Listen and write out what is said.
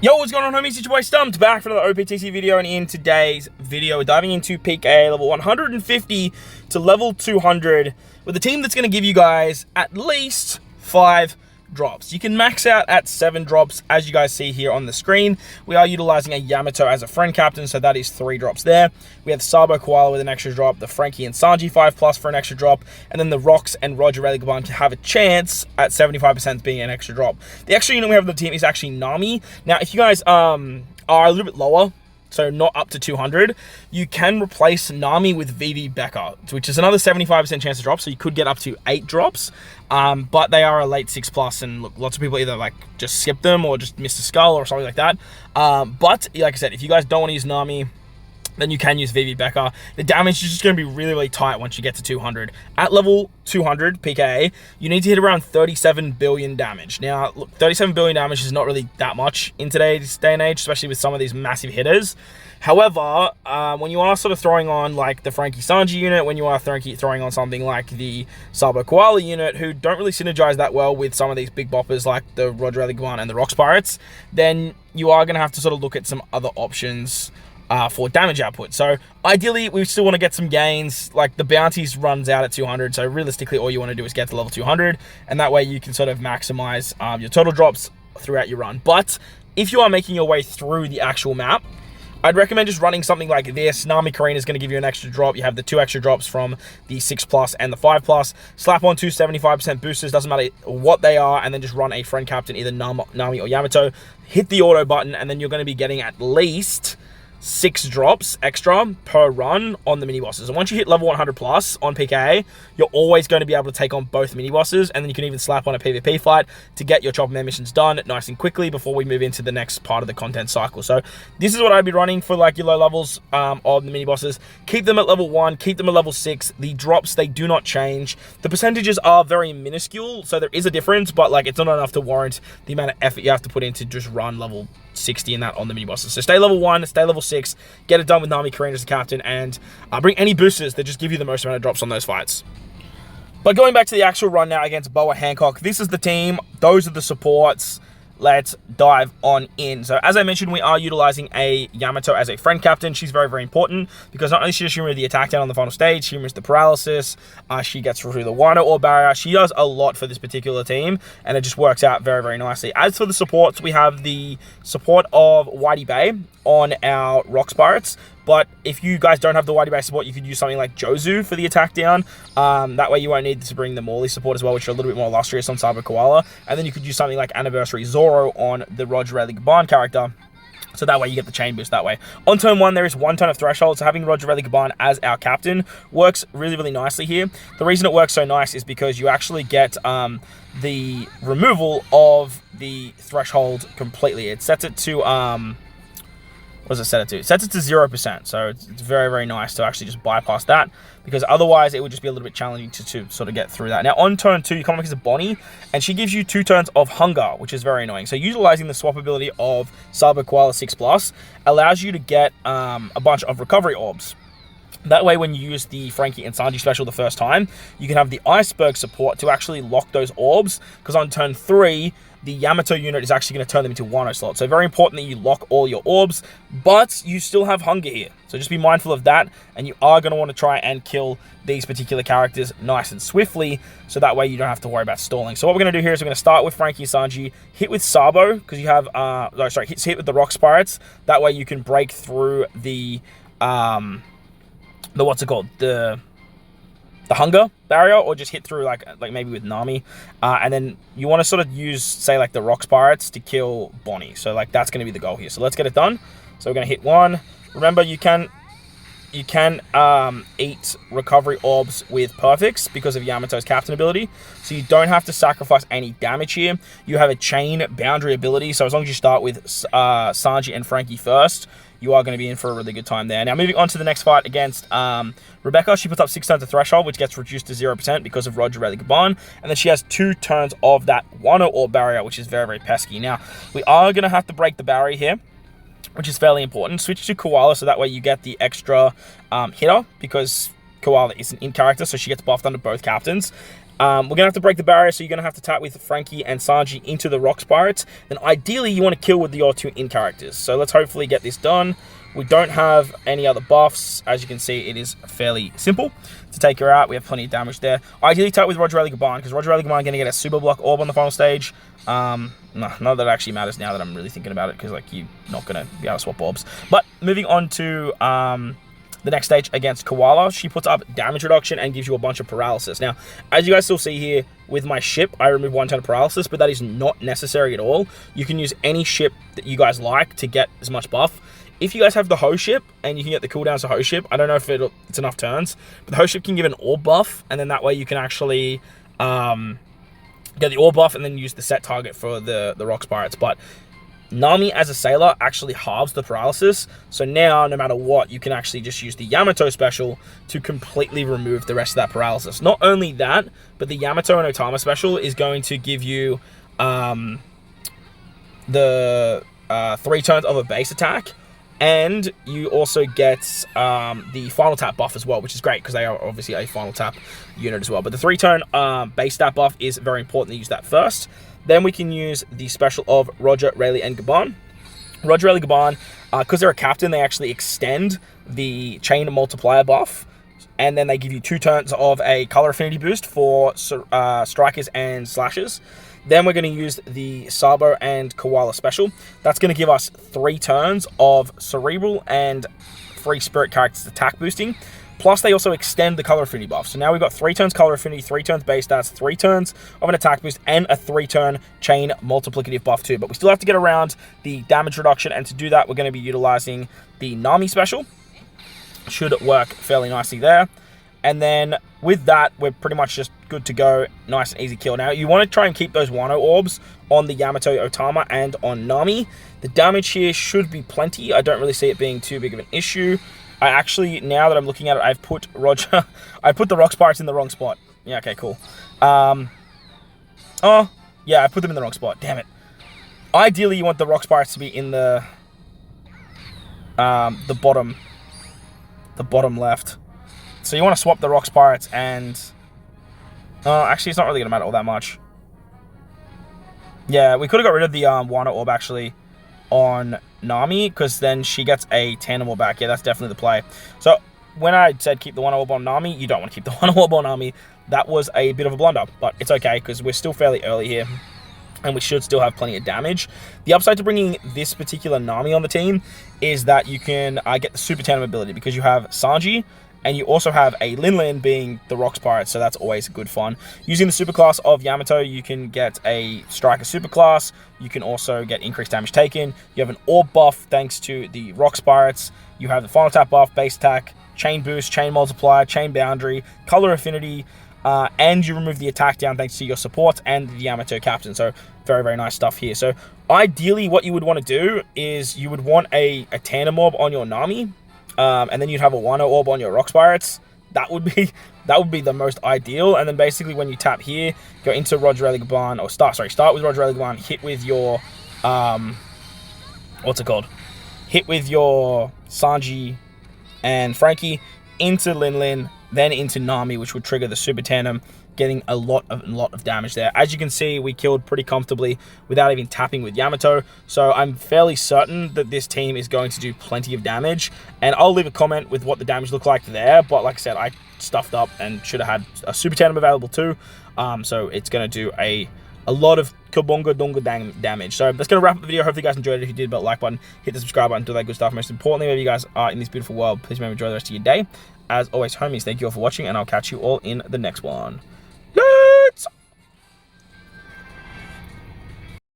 Yo, what's going on, homies? It's your boy Stumped, back for another OPTC video, and in today's video, we're diving into PKA level 150 to level 200 with a team that's going to give you guys at least 5 drops. You can max out at 7 drops, as you guys see here on the screen. We are utilizing a Yamato as a friend captain, so that is 3 drops there. We have Sabo Koala with an extra drop, the Frankie and Sanji 5+ for an extra drop, and then the Rocks and Roger Religaban to have a chance at 75% being an extra drop. The extra unit we have on the team is actually Nami. Now, if you guys are a little bit lower, so not up to 200, you can replace Nami with VV Becker, which is another 75% chance to drop, so you could get up to 8 drops, but they are a late 6+, and look, lots of people either like just skip them or just miss a skull or something like that. But like I said, if you guys don't want to use Nami, then you can use VV Becker. The damage is just going to be really, really tight once you get to 200. At level 200 PKA, you need to hit around 37 billion damage. Now, look, 37 billion damage is not really that much in today's day and age, especially with some of these massive hitters. However, when you are sort of throwing on like the Frankie Sanji unit, when you are throwing on something like the Sabo Koala unit, who don't really synergize that well with some of these big boppers like the Roger Religaban and the Rocks Pirates, then you are going to have to sort of look at some other options for damage output. So ideally, we still want to get some gains. Like the bounties runs out at 200, so realistically all you want to do is get to level 200, and that way you can sort of maximize your total drops throughout your run. But if you are making your way through the actual map, I'd recommend just running something like this. Nami Karina is going to give you an extra drop. You have the 2 extra drops from the 6+ and the 5+. Slap on 2 75% boosters, doesn't matter what they are, and then just run a friend captain, either Nami or Yamato. Hit the auto button, and then you're going to be getting at least 6 drops extra per run on the mini bosses. And once you hit level 100+ on PKA, you're always going to be able to take on both mini bosses, and then you can even slap on a PvP fight to get your chopper man missions done nice and quickly before we move into the next part of the content cycle. So this is what I'd be running for like your low levels of the mini bosses. Keep them at level 1, keep them at level 6. The drops, they do not change. The percentages are very minuscule, so there is a difference, but like it's not enough to warrant the amount of effort you have to put in to just run level 60 and that on the mini bosses. So stay level 1, stay level 6, get it done with Nami Karina as a captain, and bring any boosters that just give you the most amount of drops on those fights. But going back to the actual run now against PKA Hancock, this is the team, those are the supports. Let's dive on in. So as I mentioned, we are utilizing a Yamato as a friend captain. She's very, very important because not only does she remove the attack down on the final stage, she removes the paralysis, she gets through the Wano or barrier. She does a lot for this particular team, and it just works out very, very nicely. As for the supports, we have the support of Whitey Bay on our Rocks Pirates. But if you guys don't have the Whitey Bay support, you could use something like Jozu for the attack down. That way you won't need to bring the Morley support as well, which are a little bit more illustrious on Sabo Koala. And then you could use something like Anniversary Zoro on the Roger Religaban character. So that way you get the chain boost that way. On turn 1, there is 1 turn of threshold, so having Roger Religaban as our captain works really, really nicely here. The reason it works so nice is because you actually get the removal of the threshold completely. It sets it to... what does it set it to? It sets it to 0%, so it's very, very nice to actually just bypass that, because otherwise it would just be a little bit challenging to sort of get through that. Now on turn 2, you come up against a Bonnie, and she gives you 2 turns of hunger, which is very annoying. So utilizing the swap ability of Sabo Koala 6+ allows you to get a bunch of recovery orbs. That way, when you use the Frankie and Sanji special the first time, you can have the Iceberg support to actually lock those orbs, because on turn 3, the Yamato unit is actually going to turn them into Wano slots. So very important that you lock all your orbs, but you still have hunger here. So just be mindful of that, and you are going to want to try and kill these particular characters nice and swiftly, so that way you don't have to worry about stalling. So what we're going to do here is we're going to start with Frankie and Sanji, hit with Sabo, because you have, hit with the Rocks Pirates. That way you can break through the what's it called? The hunger barrier, or just hit through like maybe with Nami, and then you want to sort of use, say, like the Rocks Pirates to kill Bonnie. So like that's going to be the goal here. So let's get it done. So we're going to hit 1. Remember, you can eat recovery orbs with perfects because of Yamato's captain ability, so you don't have to sacrifice any damage here. You have a chain boundary ability, so as long as you start with Sanji and Frankie first, you are going to be in for a really good time there. Now, moving on to the next fight against Rebecca, she puts up 6 turns of threshold, which gets reduced to 0% because of Roger Religaban, and then she has 2 turns of that Wano or barrier, which is very, very pesky. Now, we are going to have to break the barrier here, which is fairly important. Switch to Koala, so that way you get the extra hitter, because Koala isn't in character, so she gets buffed under both captains. We're going to have to break the barrier, so you're going to have to tap with Frankie and Sanji into the Rock Pirates. Then ideally, you want to kill with your 2 in characters. So let's hopefully get this done. We don't have any other buffs. As you can see, it is fairly simple to take her out. We have plenty of damage there. Ideally, tap with Roger Gaban, because Roger Gaban going to get a Super Block Orb on the final stage. No, none that actually matters now that I'm really thinking about it, because like you're not going to be able to swap orbs. But moving on to the next stage against Koala, she puts up damage reduction and gives you a bunch of paralysis. Now, as you guys still see here, with my ship, I remove 1 turn of paralysis, but that is not necessary at all. You can use any ship that you guys like to get as much buff. If you guys have the Ho ship, and you can get the cooldowns to Ho ship, I don't know if it's enough turns, but the Ho ship can give an orb buff, and then that way you can actually get the orb buff and then use the set target for the Rock Pirates. But Nami as a sailor actually halves the paralysis, so now no matter what, you can actually just use the Yamato special to completely remove the rest of that paralysis. Not only that, but the Yamato and Otama special is going to give you the 3 turns of a base attack, and you also get the final tap buff as well, which is great because they are obviously a final tap unit as well. But the 3-turn base stat buff is very important to use that first. Then we can use the special of Roger, Rayleigh, and Gaban. Roger, Rayleigh, Gaban, because they're a captain, they actually extend the chain multiplier buff, and then they give you 2 turns of a color affinity boost for strikers and slashers. Then we're going to use the Sabo and Koala special. That's going to give us 3 turns of cerebral and free spirit characters attack boosting. Plus, they also extend the color affinity buff. So now we've got 3 turns color affinity, 3 turns base stats, 3 turns of an attack boost, and a 3-turn chain multiplicative buff too. But we still have to get around the damage reduction, and to do that, we're going to be utilizing the Nami special. Should work fairly nicely there. And then with that, we're pretty much just good to go. Nice and easy kill. Now, you want to try and keep those Wano orbs on the Yamato, Otama, and on Nami. The damage here should be plenty. I don't really see it being too big of an issue. I actually, now that I'm looking at it, I've put Roger... I put the Rock Pirates in the wrong spot. Yeah, okay, cool. Oh, yeah, I put them in the wrong spot. Damn it. Ideally, you want the Rock Pirates to be in the bottom left. So you want to swap the Rock Pirates and... actually, it's not really going to matter all that much. Yeah, we could have got rid of the Wano Orb, actually, on Nami, because then she gets a tandem orb back. Yeah, that's definitely the play. So, when I said keep the Wano Orb on Nami, you don't want to keep the Wano Orb on Nami. That was a bit of a blunder, but it's okay, because we're still fairly early here, and we should still have plenty of damage. The upside to bringing this particular Nami on the team is that you can get the Super Tandem ability, because you have Sanji, and you also have a Lin being the Rocks Pirate, so that's always good fun. Using the superclass of Yamato, you can get a Striker superclass. You can also get increased damage taken. You have an Orb buff thanks to the Rocks Pirates. You have the Final Tap buff, Base Attack, Chain Boost, Chain Multiplier, Chain Boundary, Color Affinity, and you remove the attack down thanks to your support and the Yamato Captain. So very, very nice stuff here. So ideally, what you would want to do is you would want a Tandem Orb on your Nami, and then you'd have a Wano Orb on your Rocks Pirates. That would be the most ideal. And then basically when you tap here, go into Roger Gaban, or start with Roger Gaban, hit with your what's it called? Hit with your Sanji and Frankie into Lin, then into Nami, which would trigger the Super Tandem, getting a lot of damage there. As you can see, we killed pretty comfortably without even tapping with Yamato. So I'm fairly certain that this team is going to do plenty of damage. And I'll leave a comment with what the damage looked like there. But like I said, I stuffed up and should have had a Super Tandem available too. So it's going to do a lot of kabonga donga damage. So that's going to wrap up the video. Hopefully you guys enjoyed it. If you did, like button, hit the subscribe button, do that good stuff. Most importantly, wherever you guys are in this beautiful world, please remember to enjoy the rest of your day. As always, homies, thank you all for watching, and I'll catch you all in the next one.